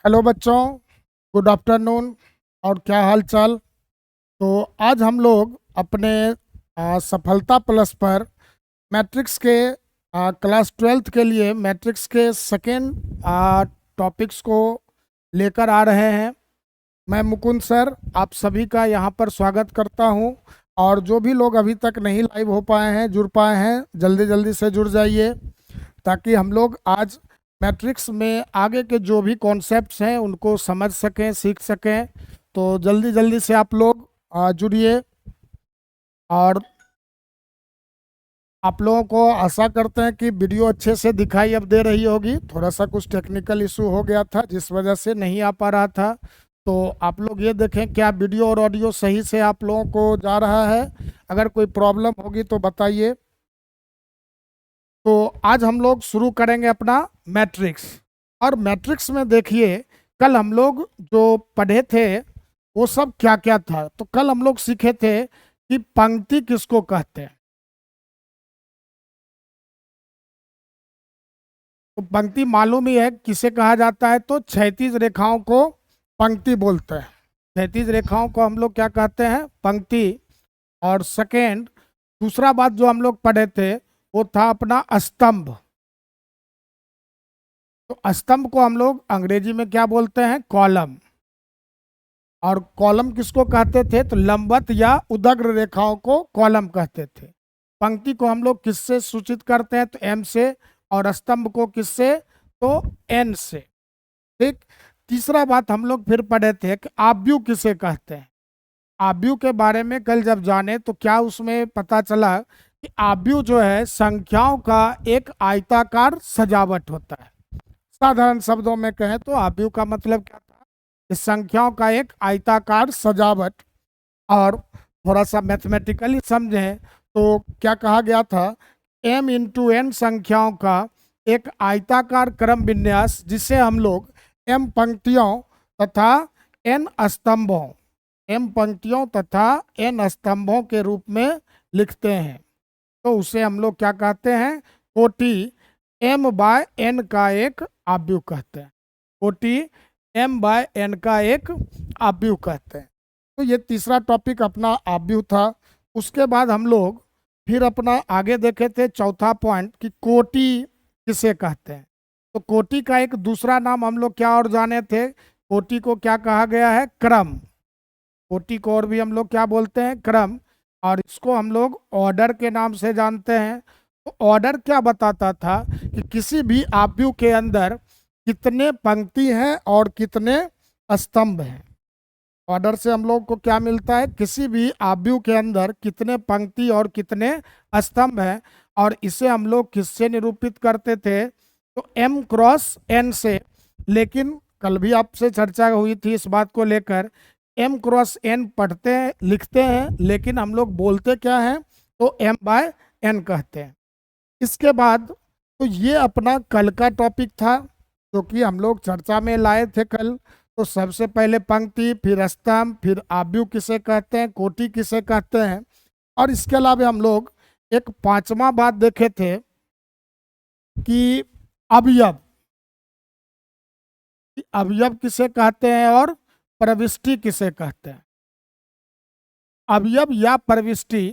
Hello बच्चों, good afternoon. और क्या हाल चाल। तो आज हम लोग अपने सफलता प्लस पर मैट्रिक्स के क्लास 12th के लिए मैट्रिक्स के सेकेंड टॉपिक्स को लेकर आ रहे हैं। मैं मुकुंद सर आप सभी का यहाँ पर स्वागत करता हूँ। और जो भी लोग अभी तक नहीं लाइव हो पाए हैं, जुड़ पाए हैं, जल्दी जल्दी से जुड़ जाइए ताकि हम लोग आज मैट्रिक्स में आगे के जो भी कॉन्सेप्ट्स हैं उनको समझ सकें, सीख सकें। तो जल्दी जल्दी से आप लोग जुड़िए। और आप लोगों को आशा करते हैं कि वीडियो अच्छे से दिखाई अब दे रही होगी। थोड़ा सा कुछ टेक्निकल इशू हो गया था जिस वजह से नहीं आ पा रहा था। तो आप लोग ये देखें क्या वीडियो और ऑडियो सही से आप लोगों को जा रहा है। अगर कोई प्रॉब्लम होगी तो बताइए। तो आज हम लोग शुरू करेंगे अपना मैट्रिक्स। और मैट्रिक्स में देखिए, कल हम लोग जो पढ़े थे वो सब क्या क्या था। तो कल हम लोग सीखे थे कि पंक्ति किसको कहते हैं। तो पंक्ति मालूम ही है किसे कहा जाता है। तो क्षैतिज रेखाओं को पंक्ति बोलते हैं। क्षैतिज रेखाओं को हम लोग क्या कहते हैं? पंक्ति। और सेकेंड, दूसरा बात जो हम लोग पढ़े थे वो था अपना स्तंभ। तो स्तंभ को हम लोग अंग्रेजी में क्या बोलते हैं? कॉलम। और कॉलम किसको कहते थे? तो लंबवत या उदग्र रेखाओं को कॉलम कहते थे। पंक्ति को हम लोग किससे सूचित करते हैं? तो एम से। और स्तंभ को किससे? तो एन से। ठीक। तीसरा बात हम लोग फिर पढ़े थे कि आव्यूह किसे कहते हैं। आव्यूह के बारे में कल जब जाने तो क्या उसमें पता चला कि आव्यूह जो है संख्याओं का एक आयताकार सजावट होता है। साधारण शब्दों में कहें तो आव्यूह का मतलब क्या था? इस संख्याओं का एक आयताकार सजावट। और थोड़ा सा मैथमेटिकली समझें तो क्या कहा गया था? m इंटू एन संख्याओं का एक आयताकार क्रम विन्यास जिसे हम लोग m पंक्तियों तथा n स्तंभों तथा n स्तंभों के रूप में लिखते हैं। तो उसे हम लोग क्या कहते हैं? कोटि m बाय n का एक आव्यूह कहते हैं। कोटि m बाय n का एक आव्यूह कहते हैं। तो ये तीसरा टॉपिक अपना आव्यूह था। उसके बाद हम लोग फिर अपना आगे देखे थे चौथा पॉइंट कि कोटि किसे कहते हैं। तो कोटि का एक दूसरा नाम हम लोग क्या और जाने थे? कोटि को क्या कहा गया है? क्रम। कोटि को और भी हम लोग क्या बोलते हैं? क्रम। और इसको हम लोग ऑर्डर के नाम से जानते हैं। तो ऑर्डर क्या बताता था कि किसी भी आव्यूह के अंदर कितने पंक्ति हैं और कितने स्तंभ हैं। ऑर्डर से हम लोग को क्या मिलता है? किसी भी आव्यूह के अंदर कितने पंक्ति और कितने स्तंभ हैं। और इसे हम लोग किससे निरूपित करते थे? तो m क्रॉस n से। लेकिन कल भी आपसे चर्चा हुई थी इस बात को लेकर, m क्रॉस n पढ़ते हैं लिखते हैं लेकिन हम लोग बोलते क्या हैं? तो m बाय n कहते हैं। इसके बाद तो ये अपना कल का टॉपिक था जो कि हम लोग चर्चा में लाए थे कल। तो सबसे पहले पंक्ति, फिर स्तंभ, फिर आव्यूह किसे कहते हैं, कोटि किसे कहते हैं। और इसके अलावा हम लोग एक पांचवा बात देखे थे कि अवयव अवयव किसे कहते हैं और प्रविष्टि किसे कहते हैं। अवयव या प्रविष्टि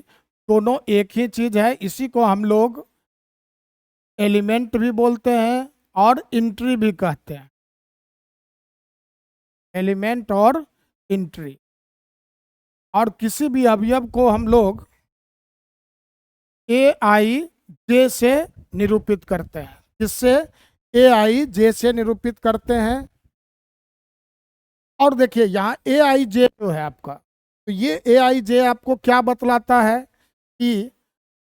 दोनों एक ही चीज है। इसी को हम लोग एलिमेंट भी बोलते हैं और इंट्री भी कहते हैं। एलिमेंट और इंट्री। और किसी भी अवयव को हम लोग AIJ से निरूपित करते हैं। किससे? AIJ से निरूपित करते हैं। और देखिए यहाँ AIJ जो है आपका, तो ये AIJ आपको क्या बतलाता है कि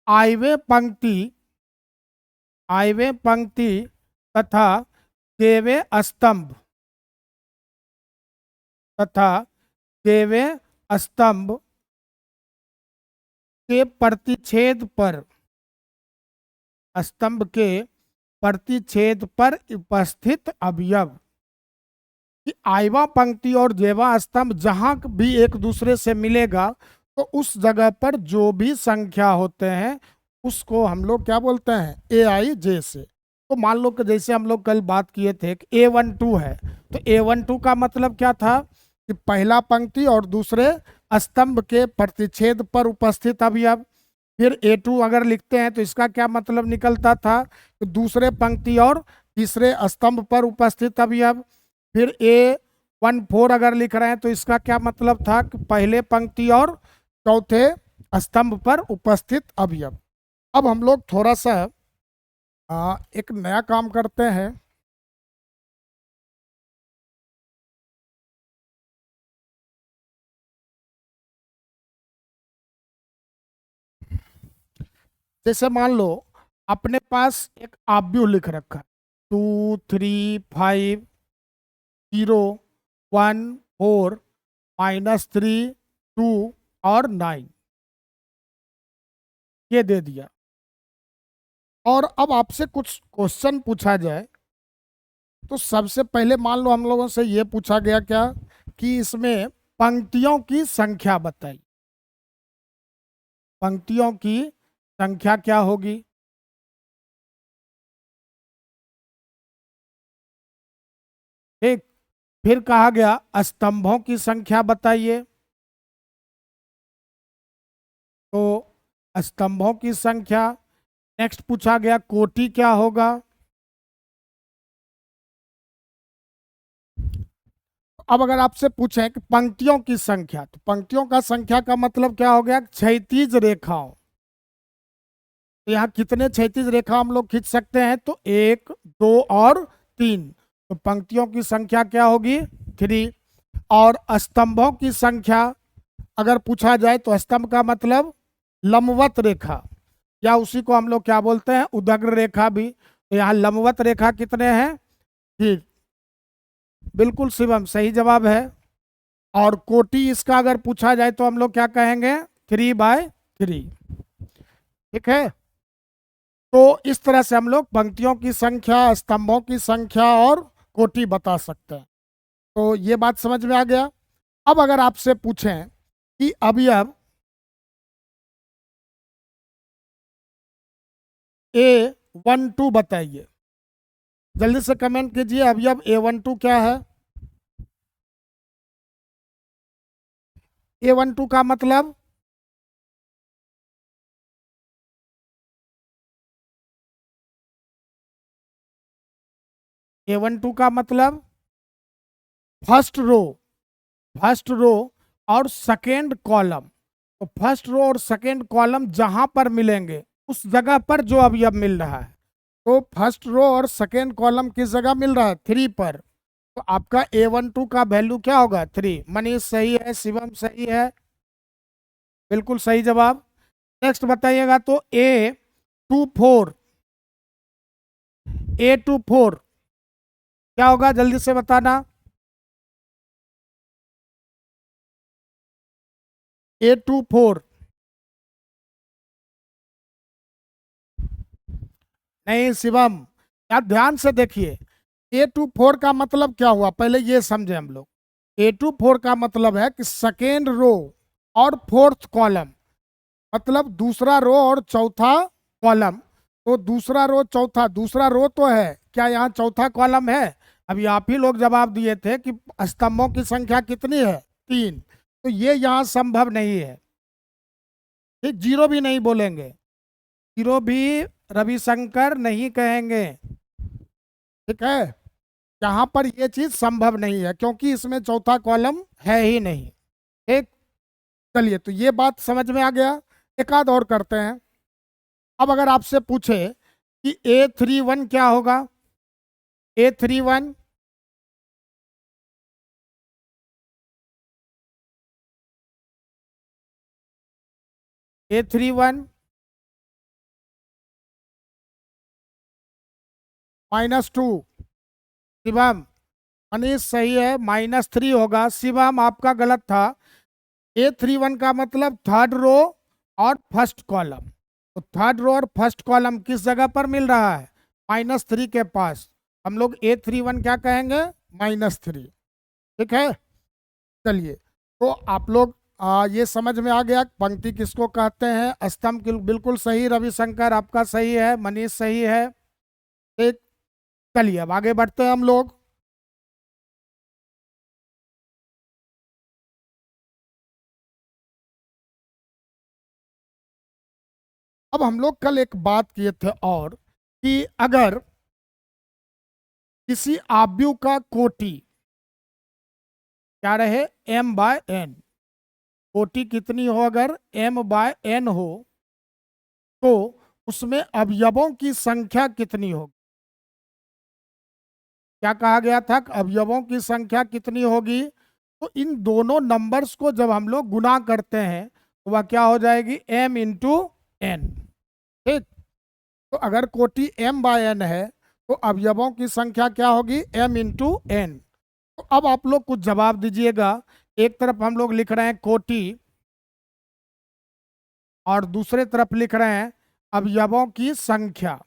आयवें पंक्ति तथा केवें स्तंभ के प्रतिच्छेद पर, स्तंभ के प्रतिच्छेद पर उपस्थित अवयव कि आयवा पंक्ति और जेवा स्तंभ जहां भी एक दूसरे से मिलेगा तो उस जगह पर जो भी संख्या होते हैं उसको हम लोग क्या बोलते हैं? AIJ से। तो मान लो कि जैसे हम लोग कल बात किए थे कि A12 है, तो A12 का मतलब क्या था कि पहला पंक्ति और दूसरे स्तंभ के प्रतिच्छेद पर उपस्थित अवयव। फिर A2 अगर लिखते हैं तो इसका क्या मतलब निकलता था कि दूसरे पंक्ति और तीसरे स्तंभ पर उपस्थित अवयव। फिर A14 अगर लिख रहे हैं तो इसका क्या मतलब था कि पहले पंक्ति और चौथे स्तंभ पर उपस्थित अवयव। अब हम लोग थोड़ा सा एक नया काम करते हैं। जैसे मान लो अपने पास एक आव्यूह लिख रखा है 2, 3, 5, 0, 1, 4, -3, 2 और 9 ये दे दिया। और अब आपसे कुछ क्वेश्चन पूछा जाए तो सबसे पहले मान लो हम लोगों से ये पूछा गया क्या कि इसमें पंक्तियों की संख्या बताइए। पंक्तियों की संख्या क्या होगी? ठीक। फिर कहा गया स्तंभों की संख्या बताइए। तो स्तंभों की संख्या। नेक्स्ट पूछा गया कोटि क्या होगा। अब अगर आपसे पूछें कि पंक्तियों की संख्या, तो पंक्तियों का संख्या का मतलब क्या हो गया? क्षैतिज रेखाओं। तो यहाँ कितने क्षैतिज रेखा हम लोग खींच सकते हैं? तो 1, 2 और 3। तो पंक्तियों की संख्या क्या होगी? 3। और स्तंभों की संख्या अगर पूछा जाए तो स्तंभ का मतलब लंबवत रेखा, या उसी को हम लोग क्या बोलते हैं? उदग्र रेखा भी। तो यहाँ लंबवत रेखा कितने हैं? ठीक, बिल्कुल शिवम सही जवाब है। और कोटि इसका अगर पूछा जाए तो हम लोग क्या कहेंगे? 3/3। ठीक है। तो इस तरह से हम लोग पंक्तियों की संख्या, स्तंभों की संख्या और कोटि बता सकते हैं। तो ये बात समझ में आ गया। अब अगर आपसे पूछें कि अवयव A12 बताइए, जल्दी से कमेंट कीजिए अवयव A12 क्या है। A12 का मतलब A12 का मतलब फर्स्ट रो और सेकेंड कॉलम। तो फर्स्ट रो और सेकेंड कॉलम जहां पर मिलेंगे उस जगह पर जो अवयव मिल रहा है। तो फर्स्ट रो और सेकेंड कॉलम किस जगह मिल रहा है? 3 पर। तो आपका A12 का वैल्यू क्या होगा? 3। मनीष सही है, शिवम सही है, बिल्कुल सही जवाब। नेक्स्ट बताइएगा तो A24, A24 क्या होगा? जल्दी से बताना। A24 नहीं शिवम, आप ध्यान से देखिए। A24 का मतलब क्या हुआ पहले ये समझे हम लोग। A24 का मतलब है कि सेकेंड रो और फोर्थ कॉलम, मतलब दूसरा रो और चौथा कॉलम। तो दूसरा रो चौथा, दूसरा रो तो है, क्या यहाँ चौथा कॉलम है? अभी आप ही लोग जवाब दिए थे कि स्तंभों की संख्या कितनी है? 3। तो ये यहाँ संभव नहीं है। ठीक, जीरो भी नहीं बोलेंगे, जीरो भी रविशंकर नहीं कहेंगे। ठीक है, यहाँ पर ये चीज संभव नहीं है क्योंकि इसमें चौथा कॉलम है ही नहीं। ठीक, चलिए तो ये बात समझ में आ गया। एक आध और करते हैं। अब अगर आपसे पूछे कि A31 क्या होगा? A31 A31 -2। शिवम, मनीष सही है, -3 होगा। शिवम आपका गलत था। A31 का मतलब थर्ड रो और फर्स्ट कॉलम। तो थर्ड रो और फर्स्ट कॉलम किस जगह पर मिल रहा है? -3 के पास। हम लोग A31 क्या कहेंगे? -3। ठीक है, चलिए तो आप लोग ये समझ में आ गया पंक्ति किसको कहते हैं, स्तंभ बिल्कुल सही, रविशंकर आपका सही है, मनीष सही है। ठीक, चलिए अब आगे बढ़ते हैं हम लोग। अब हम लोग कल एक बात किए थे और कि अगर किसी आव्यूह का कोटि क्या रहे, m बाय n, कोटि कितनी हो, अगर m बाय n हो तो उसमें अवयवों की संख्या कितनी होगी। क्या कहा गया था, अवयवों की संख्या कितनी होगी। तो इन दोनों नंबर्स को जब हम लोग गुना करते हैं तो वह क्या हो जाएगी, m इंटू एन। ठीक, तो अगर कोटि m बाय n है तो अवयवों की संख्या क्या होगी, m इंटू एन। तो अब आप लोग कुछ जवाब दीजिएगा। एक तरफ हम लोग लिख रहे हैं कोटि और दूसरे तरफ लिख रहे हैं अवयवों की संख्या।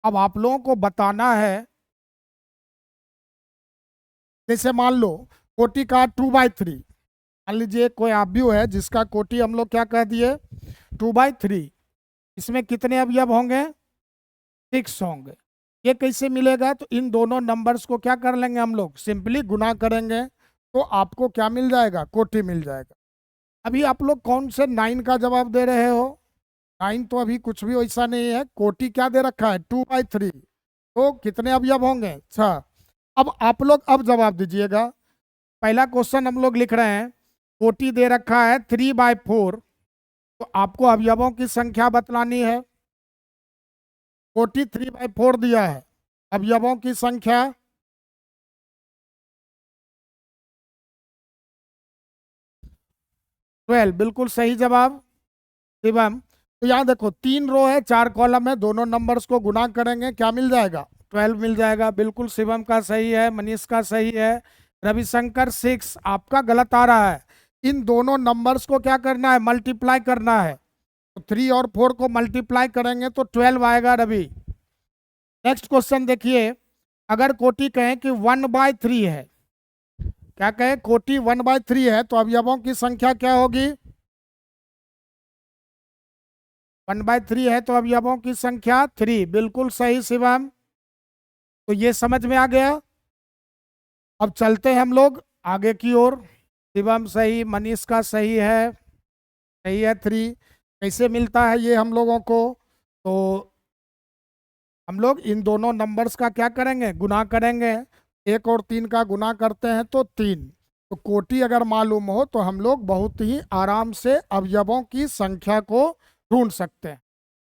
अब आप लोगों को बताना है, जैसे मान लो कोटि का 2/3, मान लीजिए कोई अवयव है जिसका कोटि हम लोग क्या कह दिए, 2/3, इसमें कितने अवयव होंगे, 6 होंगे। ये कैसे मिलेगा, तो इन दोनों नंबर्स को क्या कर लेंगे हम लोग, सिंपली गुना करेंगे तो आपको क्या मिल जाएगा, कोटि मिल जाएगा। अभी आप लोग कौन से 9 का जवाब दे रहे हो, 9 तो अभी कुछ भी वैसा नहीं है, कोटि क्या दे रखा है, 2/3, तो कितने अवयव होंगे, 6। अब आप लोग अब जवाब दीजिएगा। पहला क्वेश्चन हम लोग लिख रहे हैं, कोटि दे रखा है 3/4, तो आपको अवयवों की संख्या बतलानी है। कोटि 3/4 दिया है, अवयवों की संख्या 12, बिल्कुल सही जवाब शिवम। तो यहाँ देखो 3 रो है 4 कॉलम है, दोनों नंबर्स को गुना करेंगे क्या मिल जाएगा, 12 मिल जाएगा। बिल्कुल शिवम का सही है, मनीष का सही है, रविशंकर 6 आपका गलत आ रहा है। इन दोनों नंबर्स को क्या करना है, मल्टीप्लाई करना है। तो 3 और 4 को मल्टीप्लाई करेंगे तो 12 आएगा रवि। नेक्स्ट क्वेश्चन देखिए, अगर कोटि कहें कि 1/3 है, क्या कहें, कोटि 1/3 है तो अवयवों की संख्या क्या होगी, 1/3 है तो अवयवों की संख्या 3, बिल्कुल सही शिवम। तो ये समझ में आ गया। अब चलते हैं हम लोग आगे की ओर। शिवम सही, मनीष का सही है 3। कैसे मिलता है ये हम लोगों को, तो हम लोग इन दोनों नंबर्स का क्या करेंगे, गुना करेंगे। 1 और 3 का गुना करते हैं तो 3। तो कोटि अगर मालूम हो तो हम लोग बहुत ही आराम से अवयवों की संख्या को ढूंढ सकते हैं।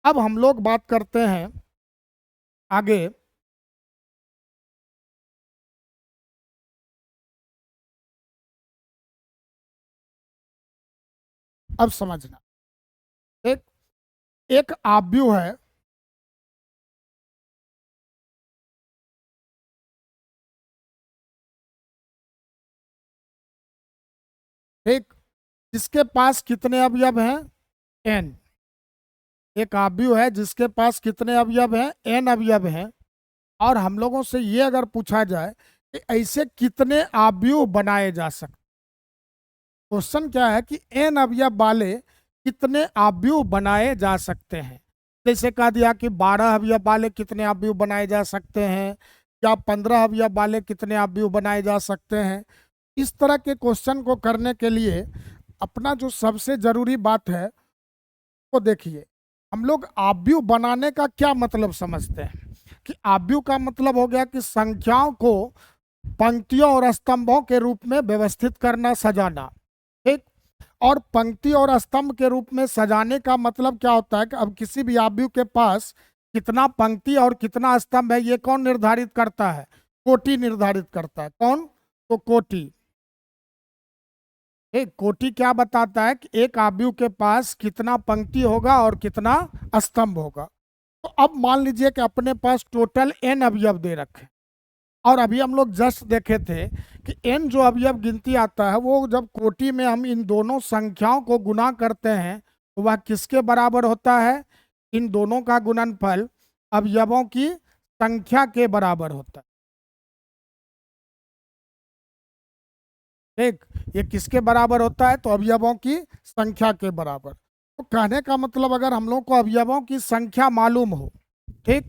अब हम लोग बात करते हैं आगे। अब समझना, एक एक आव्यूह है, ठीक, जिसके पास कितने अवयव हैं, n। एक आव्यूह है जिसके पास कितने अवयव हैं, n अवयव हैं। और हम लोगों से ये अगर पूछा जाए कि ऐसे कितने आव्यूह बनाए जा सकते, क्वेश्चन क्या है कि n अवयव वाले कितने आव्यूह बनाए जा सकते हैं। जैसे कह दिया कि 12 अवयव वाले कितने आव्यूह बनाए जा सकते हैं, या 15 अवयव वाले कितने आव्यूह बनाए जा सकते हैं। इस तरह के क्वेश्चन को करने के लिए अपना जो सबसे जरूरी बात है वो देखिए, हम लोग आव्यूह बनाने का क्या मतलब समझते हैं, कि आव्यूह का मतलब हो गया कि संख्याओं को पंक्तियों और स्तंभों के रूप में व्यवस्थित करना, सजाना। ठीक, और पंक्ति और स्तंभ के रूप में सजाने का मतलब क्या होता है कि अब किसी भी आव्यूह के पास कितना पंक्ति और कितना स्तंभ है ये कौन निर्धारित करता है, कोटि निर्धारित करता है। कौन, तो कोटि। एक कोटि क्या बताता है कि एक आव्यूह के पास कितना पंक्ति होगा और कितना स्तंभ होगा। तो अब मान लीजिए कि अपने पास टोटल n अवयव दे रखे, और अभी हम लोग जस्ट देखे थे कि n जो अवयव गिनती आता है वो जब कोटि में हम इन दोनों संख्याओं को गुना करते हैं तो वह किसके बराबर होता है, इन दोनों का गुणनफल अवयवों की संख्या के बराबर होता है। ठीक, ये किसके बराबर होता है, तो अवयवों की संख्या के बराबर। तो कहने का मतलब अगर हम लोग को अवयवों की संख्या मालूम हो ठीक।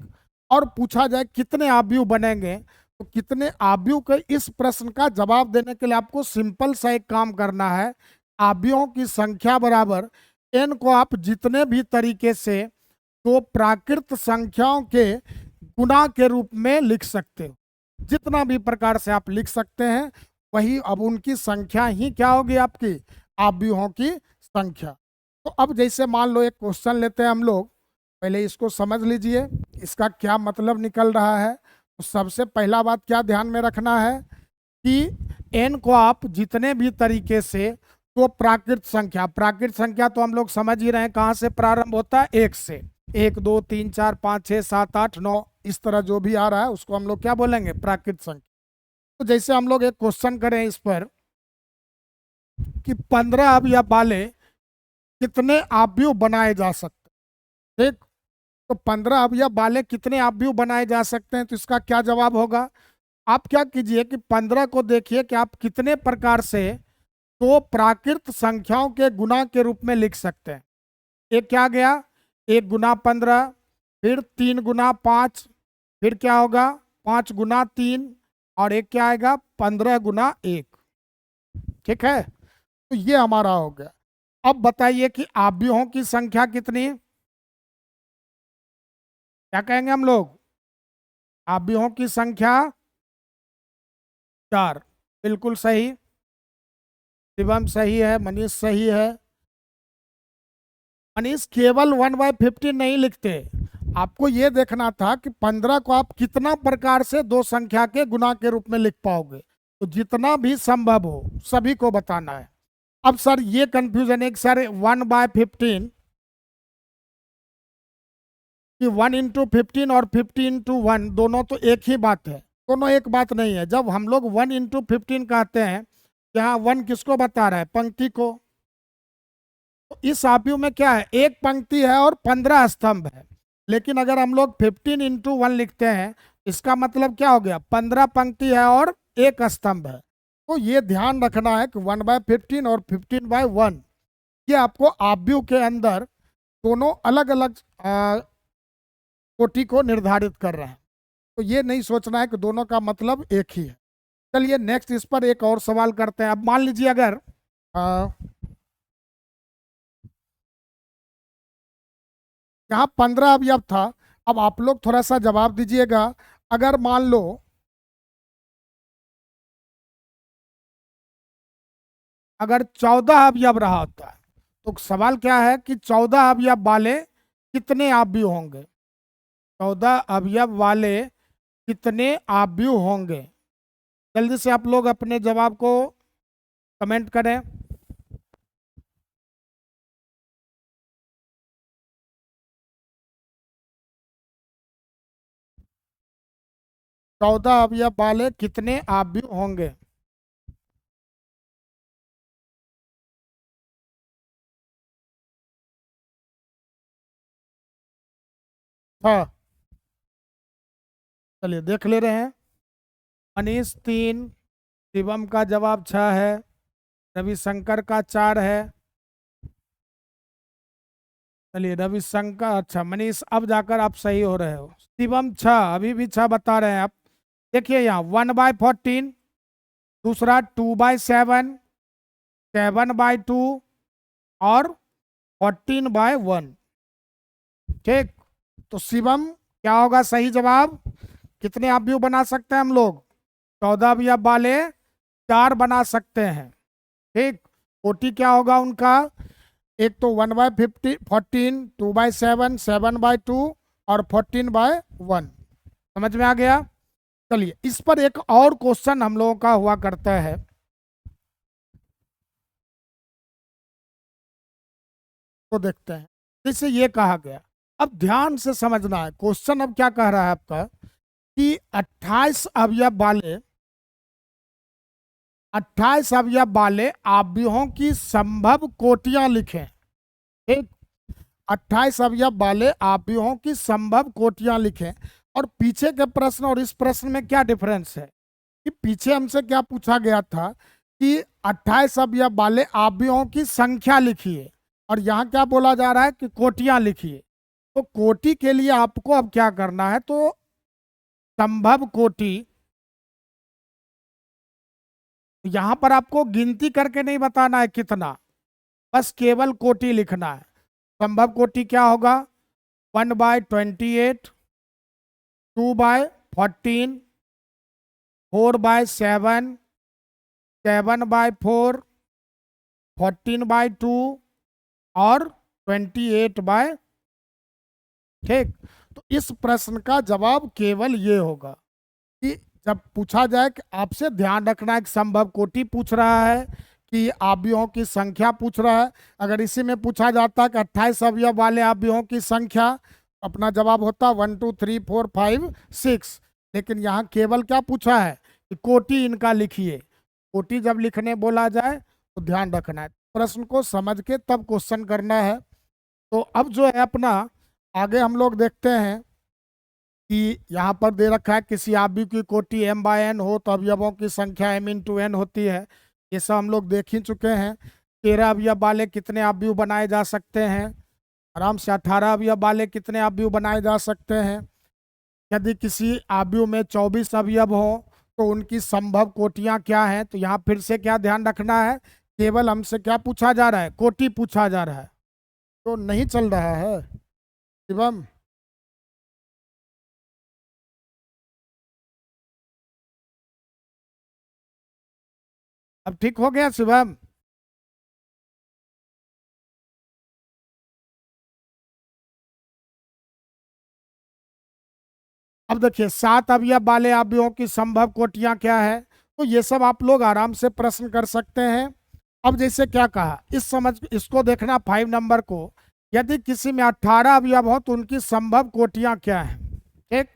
और पूछा जाए कितने आव्यूह बनेंगे, तो कितने आव्यूह के इस प्रश्न का जवाब देने के लिए आपको सिंपल सा एक काम करना है। आव्यूहों की संख्या बराबर n को आप जितने भी तरीके से तो प्राकृत संख्याओं के गुणा के रूप में लिख सकते हो, जितना भी प्रकार से आप लिख सकते हैं वही अब उनकी संख्या ही क्या होगी, आपकी आव्यूहों की संख्या। तो अब जैसे मान लो एक क्वेश्चन लेते हैं हम लोग, पहले इसको समझ लीजिए इसका क्या मतलब निकल रहा है। तो सबसे पहला बात क्या ध्यान में रखना है कि n को आप जितने भी तरीके से तो प्राकृत संख्या तो हम लोग समझ ही रहे हैं कहाँ से प्रारंभ होता है, एक से। 1 2 3 4 5 6 7 8 9 इस तरह जो भी आ रहा है उसको हम लोग क्या बोलेंगे, प्राकृत संख्या। तो जैसे हम लोग एक क्वेश्चन करें इस पर कि 15 अवयव वाले कितने आव्यूह बनाए जा सकते हैं, ठीक। तो 15 अवयव वाले कितने आव्यूह बनाए जा सकते हैं, तो इसका क्या जवाब होगा। आप क्या कीजिए कि 15 को देखिए कि आप कितने प्रकार से तो प्राकृत संख्याओं के गुणा के रूप में लिख सकते हैं। एक क्या गया, 1 गुना 15, फिर 3 गुना 5, फिर क्या होगा 5 गुना 3, और एक क्या आएगा 15 गुना 1। ठीक है, तो ये हमारा हो गया। अब बताइए कि आव्यूहों की संख्या कितनी, क्या कहेंगे हम लोग, आव्यूहों की संख्या 4। बिल्कुल सही, शिवम सही है, मनीष सही है। मनीष केवल 1/15 नहीं लिखते, आपको ये देखना था कि 15 को आप कितना प्रकार से दो संख्या के गुना के रूप में लिख पाओगे, तो जितना भी संभव हो सभी को बताना है। अब सर ये कंफ्यूजन है कि सर 1/15 कि 1 इंटू 15 और 50 इंटू 1 दोनों तो एक ही बात है, दोनों एक बात नहीं है। जब हम लोग 1 इंटू 15 कहते हैं, यहाँ 1 किसको बता रहा है, पंक्ति को। तो इस आव्यूह में क्या है, एक पंक्ति है और 15 स्तंभ है। लेकिन अगर हम लोग 15 इंटू 1 लिखते हैं, इसका मतलब क्या हो गया, 15 पंक्ति है और एक स्तंभ है। तो ये ध्यान रखना है कि 1/15 और 15/1 ये आपको आव्यूह के अंदर दोनों अलग अलग कोटि को निर्धारित कर रहे हैं। तो ये नहीं सोचना है कि दोनों का मतलब एक ही है। चलिए नेक्स्ट इस पर एक और सवाल करते हैं। अब मान लीजिए अगर यहाँ 15 अवयव था, अब आप लोग थोड़ा सा जवाब दीजिएगा। अगर मान लो अगर 14 अवयव रहा होता है, तो सवाल क्या है कि 14 अवयव वाले कितने आव्यूह होंगे, 14 अवयव वाले कितने आव्यूह होंगे। जल्दी से आप लोग अपने जवाब को कमेंट करें। 14 अवयव वाले कितने आव्यूह होंगे। हाँ, चलिए देख ले रहे हैं। मनीष 3, शिवम का जवाब 6 है, रविशंकर का 4 है। चलिए रविशंकर, अच्छा मनीष अब जाकर आप सही हो रहे हो। शिवम 6, अभी भी 6 बता रहे हैं आप। देखिए यहाँ 1/14, दूसरा 2/7, 7/2 और 14/1। ठीक, तो शिवम क्या होगा सही जवाब, कितने आव्यूह बना सकते हैं हम लोग, 14 अवयव वाले 4 बना सकते हैं। ठीक, कोटि क्या होगा उनका, एक तो 1/14, 2/7, 7/2 और 14/1। समझ में आ गया। चलिए इस पर एक और क्वेश्चन हम लोगों का हुआ करता है, तो देखते हैं। जैसे ये कहा गया, अब ध्यान से समझना है क्वेश्चन। अब क्या कह रहा है आपका कि 28 अवयव वाले आव्यूहों की संभव कोटियां लिखें। ठीक, 28 अवयव वाले आव्यूहों की संभव कोटियां लिखें। और पीछे के प्रश्न और इस प्रश्न में क्या डिफरेंस है कि पीछे हमसे क्या पूछा गया था कि 28 अवयव वाले आव्यूहों की संख्या लिखिए, और यहाँ क्या बोला जा रहा है कि कोटियां लिखिए। तो कोटि के लिए आपको अब क्या करना है, तो संभव कोटि, यहां पर आपको गिनती करके नहीं बताना है कितना, बस केवल कोटि लिखना है। संभव कोटि क्या होगा, 1/28, 2/14, 4/7, 7/4, 14/2 और 28/, ठीक। तो इस प्रश्न का जवाब केवल ये होगा कि जब पूछा जाए कि आपसे ध्यान रखना है कि संभव कोटि पूछ रहा है कि अवयवों की संख्या पूछ रहा है। अगर इसी में पूछा जाता कि 28 अवयव वाले अवयवों की संख्या, अपना जवाब होता 1 2 3 4 5 6। लेकिन यहाँ केवल क्या पूछा है कि कोटि इनका लिखिए। कोटि जब लिखने बोला जाए तो ध्यान रखना है, प्रश्न को समझ के तब क्वेश्चन करना है। तो अब जो है अपना आगे हम लोग देखते हैं कि यहाँ पर दे रखा है किसी अवयव की कोटि m/n हो तो अवयवों की संख्या m×n होती है। ये सब हम लोग देख ही चुके हैं। 13 अवयव वाले कितने अवयव बनाए जा सकते हैं, आराम से 18 अवयव वाले कितने अवयव बनाए जा सकते हैं। यदि किसी अवयव में 24 अवयव हो तो उनकी संभव कोटियां क्या हैं। तो यहाँ फिर से क्या ध्यान रखना है, केवल हमसे क्या पूछा जा रहा है, कोटि पूछा जा रहा है। तो नहीं चल रहा है शिवम, अब ठीक हो गया शिवम। अब देखिए 7 अवयव वाले अवयवों की संभव कोटियां क्या है, तो ये सब आप लोग आराम से प्रश्न कर सकते हैं। अब जैसे क्या कहा, इस समझ इसको देखना 5 नंबर को, यदि किसी में 18 अवयव हो तो उनकी संभव कोटियां क्या है, ठीक।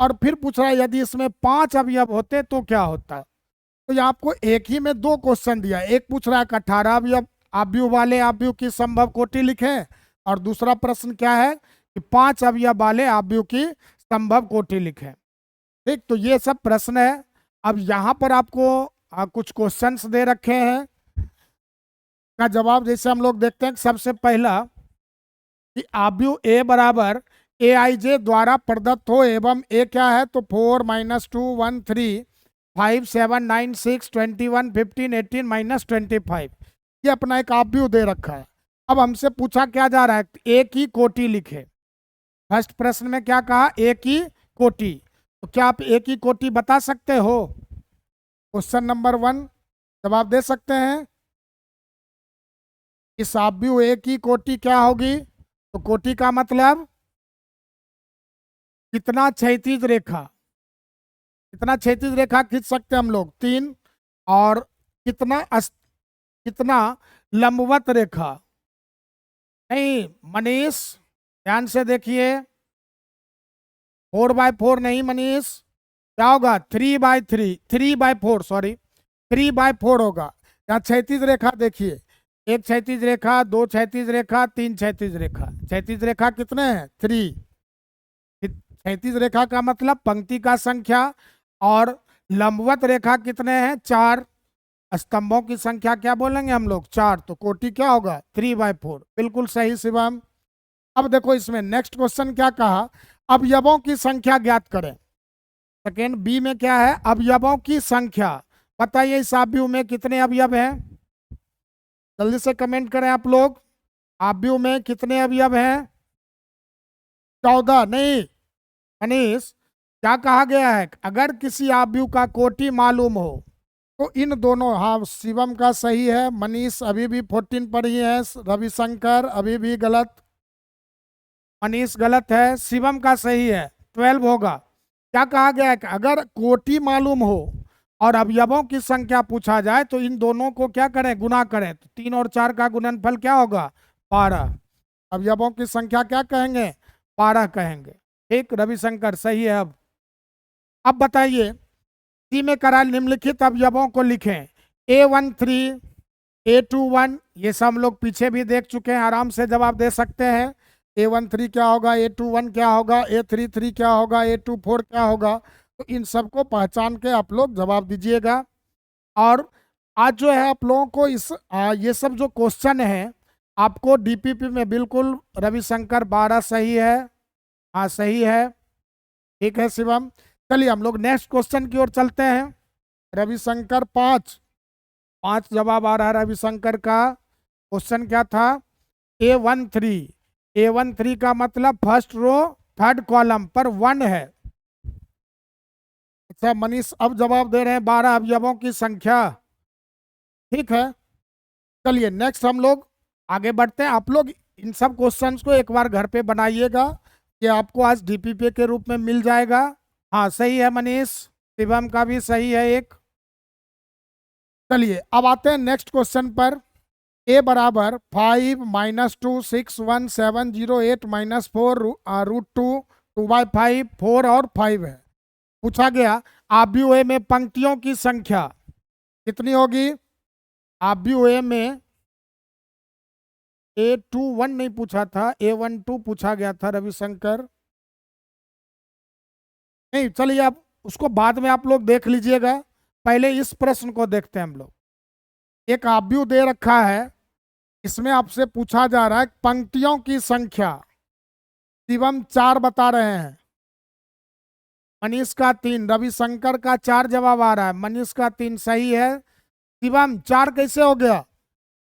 और फिर पूछ रहा है यदि इसमें 5 अवयव होते तो क्या होता। तो ये आपको एक ही में दो क्वेश्चन दिया, एक पूछ रहा है कि 18 अवयव अवयव वाले अवयव की संभव कोटि लिखें, और दूसरा प्रश्न क्या है कि 5 अवयव वाले अवयव की संभव कोटि लिखें, ठीक। तो ये सब प्रश्न है। अब यहाँ पर आपको कुछ क्वेश्चंस दे रखे हैं, का जवाब जैसे हम लोग देखते हैं। सबसे पहला कि अवयव ए बराबर AIJ द्वारा प्रदत्त हो एवं ए क्या है, तो 4 - 2 1 3 5 7 9 6 21 15 18 -25, ये अपना एक अवयव दे रखा है। अब हमसे पूछा क्या जा रहा है, एक ही कोटि लिखे। फर्स्ट प्रश्न में क्या कहा, एक ही कोटि। तो क्या आप एक ही कोटि बता सकते हो, क्वेश्चन नंबर 1 जवाब दे सकते हैं। इस अवयव एक ही कोटि क्या होगी, तो कोटि का मतलब कितना क्षैतिज रेखा, कितना क्षैतिज रेखा खींच सकते हैं हम लोग, 3। और कितना कितना लंबवत रेखा, नहीं मनीष ध्यान से देखिए, 4/4 नहीं मनीष, क्या होगा 3/3, 3/4 सॉरी 3/4 होगा। यहाँ क्षैतिज रेखा देखिए, एक क्षैतिज रेखा, दो क्षैतिज रेखा, तीन क्षैतिज रेखा। क्षैतिज रेखा कितने हैं, 3। क्षैतिज रेखा का मतलब पंक्ति का संख्या, और लंबवत रेखा कितने हैं, 4। स्तंभों की संख्या क्या बोलेंगे हम लोग, 4। तो कोटि क्या होगा, 3/4, बिल्कुल सही शिवम। अब देखो इसमें नेक्स्ट क्वेश्चन क्या कहा, अवयवों की संख्या ज्ञात करें। सेकेंड बी में क्या है, अवयवों की संख्या। बताइए इस अवयव में कितने अवयव हैं, जल्दी से कमेंट करें आप लोग। अवयव में कितने अवयव हैं, 14 नहीं मनीष, क्या कहा गया है, अगर किसी अवयव का कोटि मालूम हो तो इन दोनों, हाँ शिवम का सही है, मनीष अभी भी 14 पर ही है, रविशंकर अभी भी गलत, मनीष गलत है, शिवम का सही है 12 होगा। क्या कहा गया है कि अगर कोटि मालूम हो और अवयवों की संख्या पूछा जाए तो इन दोनों को क्या करें, गुना करें। तो 3 और 4 का गुणनफल क्या होगा, 12। अवयवों की संख्या क्या कहेंगे, 12 कहेंगे, ठीक। रविशंकर सही है। अब बताइए सी में करा निम्नलिखित अवयवों को लिखें, A13 A21, ये सब हम लोग पीछे भी देख चुके हैं, आराम से जवाब दे सकते हैं। A13 क्या होगा, A21 क्या होगा, A33 क्या होगा, A24 क्या होगा। तो इन सबको पहचान के आप लोग जवाब दीजिएगा। और आज जो है आप लोगों को ये सब जो क्वेश्चन है आपको डीपीपी में बिल्कुल रविशंकर 12 सही है। हाँ सही है, ठीक है शिवम। चलिए हम लोग नेक्स्ट क्वेश्चन की ओर चलते हैं। रविशंकर 5 जवाब आ रहा है रविशंकर का। क्वेश्चन क्या था? A13 का मतलब फर्स्ट रो थर्ड कॉलम पर 1 है। अच्छा मनीष अब जवाब दे रहे हैं 12 अवयवों की संख्या। ठीक है, चलिए नेक्स्ट हम लोग आगे बढ़ते हैं। आप लोग इन सब क्वेश्चंस को एक बार घर पे बनाइएगा, ये आपको आज डीपीपी के रूप में मिल जाएगा। हाँ सही है मनीष, शिवम का भी सही है एक। चलिए अब आते हैं नेक्स्ट क्वेश्चन पर। a बराबर 5 -2 6 1 7 0 8 -4 √2 2/5 4 और 5 है। पूछा गया आव्यूह में पंक्तियों की संख्या कितनी होगी? आव्यूह में A21 नहीं पूछा था, A12 पूछा गया था रविशंकर। नहीं चलिए अब उसको बाद में आप लोग देख लीजिएगा, पहले इस प्रश्न को देखते हैं हम लोग। एक आव्यूह दे रखा है, इसमें आपसे पूछा जा रहा है पंक्तियों की संख्या। शिवम 4 बता रहे हैं, मनीष का 3, रविशंकर का 4 जवाब आ रहा है, मनीष का 3 सही है। शिवम 4 कैसे हो गया?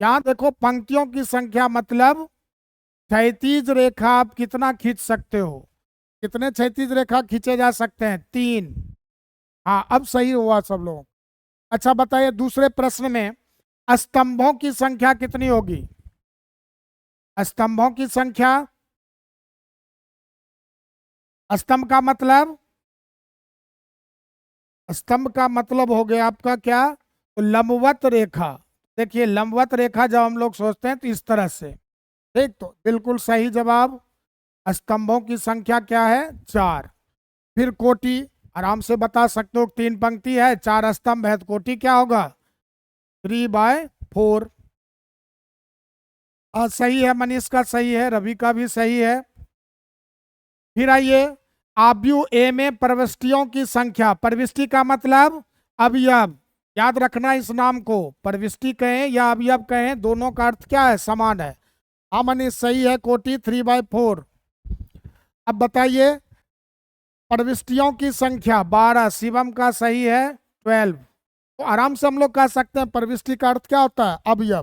यहाँ देखो पंक्तियों की संख्या मतलब क्षैतिज रेखा आप कितना खींच सकते हो, कितने क्षैतिज रेखा खींचे जा सकते हैं? 3। हाँ अब सही हुआ सब लोग। अच्छा बताइए दूसरे प्रश्न में स्तंभों की संख्या कितनी होगी? स्तंभों की संख्या, स्तंभ का मतलब, स्तंभ का मतलब हो गया आपका क्या? तो लंबवत रेखा। देखिए लंबवत रेखा जब हम लोग सोचते हैं तो इस तरह से, ठीक, तो बिल्कुल सही जवाब। स्तंभों की संख्या क्या है? 4। फिर कोटि आराम से बता सकते हो, 3 पंक्ति है 4 स्तंभ है तो कोटि क्या होगा? 3/4। सही है, मनीष का सही है, रवि का भी सही है। फिर आइए आव्यूह ए में प्रविष्टियों की संख्या। प्रविष्टि का मतलब अवयव, याद रखना इस नाम को, प्रविष्टि कहें या अवयव कहें दोनों का अर्थ क्या है? समान है। हाँ मनीष सही है, कोटि 3/4। अब बताइए प्रविष्टियों की संख्या 12, शिवम का सही है 12। तो आराम से हम लोग कह सकते हैं प्रविष्टि का अर्थ क्या होता है? अवयव।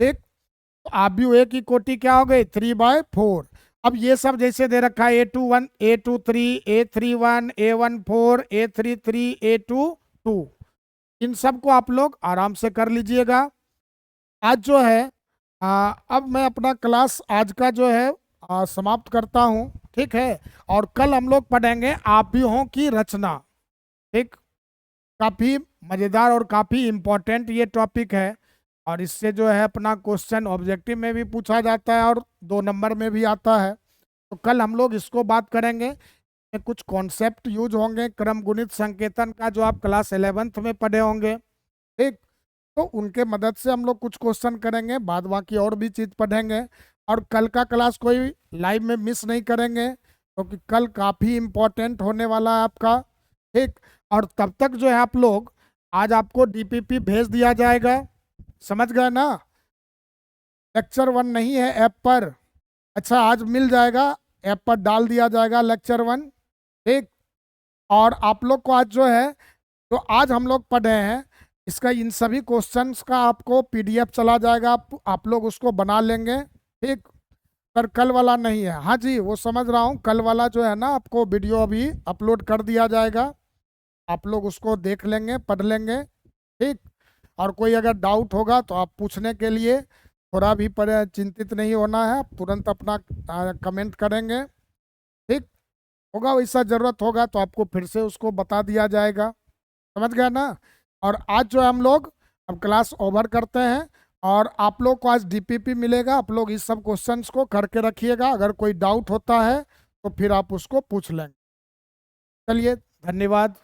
ठीक, तो आव्यूह ए की कोटि क्या हो गई? 3/4। अब ये सब जैसे दे रखा है A21 A23 A31 A14 A33 A22, इन सब को आप लोग आराम से कर लीजिएगा। आज जो है अब मैं अपना क्लास आज का जो है समाप्त करता हूँ, ठीक है। और कल हम लोग पढ़ेंगे आव्यूहों की रचना। ठीक, काफ़ी मज़ेदार और काफ़ी इम्पोर्टेंट ये टॉपिक है, और इससे जो है अपना क्वेश्चन ऑब्जेक्टिव में भी पूछा जाता है और 2 नंबर में भी आता है। तो कल हम लोग इसको बात करेंगे। कुछ कॉन्सेप्ट यूज होंगे क्रम गुणित संकेतन का जो आप क्लास 11th में पढ़े होंगे, ठीक, तो उनके मदद से हम लोग कुछ क्वेश्चन करेंगे, बाद बाकी और भी चीज़ पढ़ेंगे। और कल का क्लास कोई लाइव में मिस नहीं करेंगे, क्योंकि कल काफ़ी इम्पोर्टेंट होने वाला है आपका। ठीक, और तब तक जो है आप लोग, आज आपको डीपीपी भेज दिया जाएगा, समझ गए ना? लेक्चर 1 नहीं है ऐप पर, अच्छा आज मिल जाएगा, ऐप पर डाल दिया जाएगा लेक्चर 1। ठीक, और आप लोग को आज जो है, तो आज हम लोग पढ़े हैं इसका, इन सभी क्वेश्चंस का आपको पीडीएफ चला जाएगा, आप लोग उसको बना लेंगे। ठीक, पर कल वाला नहीं है। हाँ जी वो समझ रहा हूँ, कल वाला जो है ना आपको वीडियो अभी अपलोड कर दिया जाएगा, आप लोग उसको देख लेंगे, पढ़ लेंगे। ठीक, और कोई अगर डाउट होगा तो आप पूछने के लिए थोड़ा भी चिंतित नहीं होना है, तुरंत अपना कमेंट करेंगे। ठीक, होगा वैसा ज़रूरत होगा तो आपको फिर से उसको बता दिया जाएगा, समझ गया ना? और आज जो है हम लोग अब क्लास ओवर करते हैं, और आप लोग को आज डीपीपी मिलेगा, आप लोग इस सब क्वेश्चंस को करके रखिएगा, अगर कोई डाउट होता है तो फिर आप उसको पूछ लेंगे। चलिए धन्यवाद।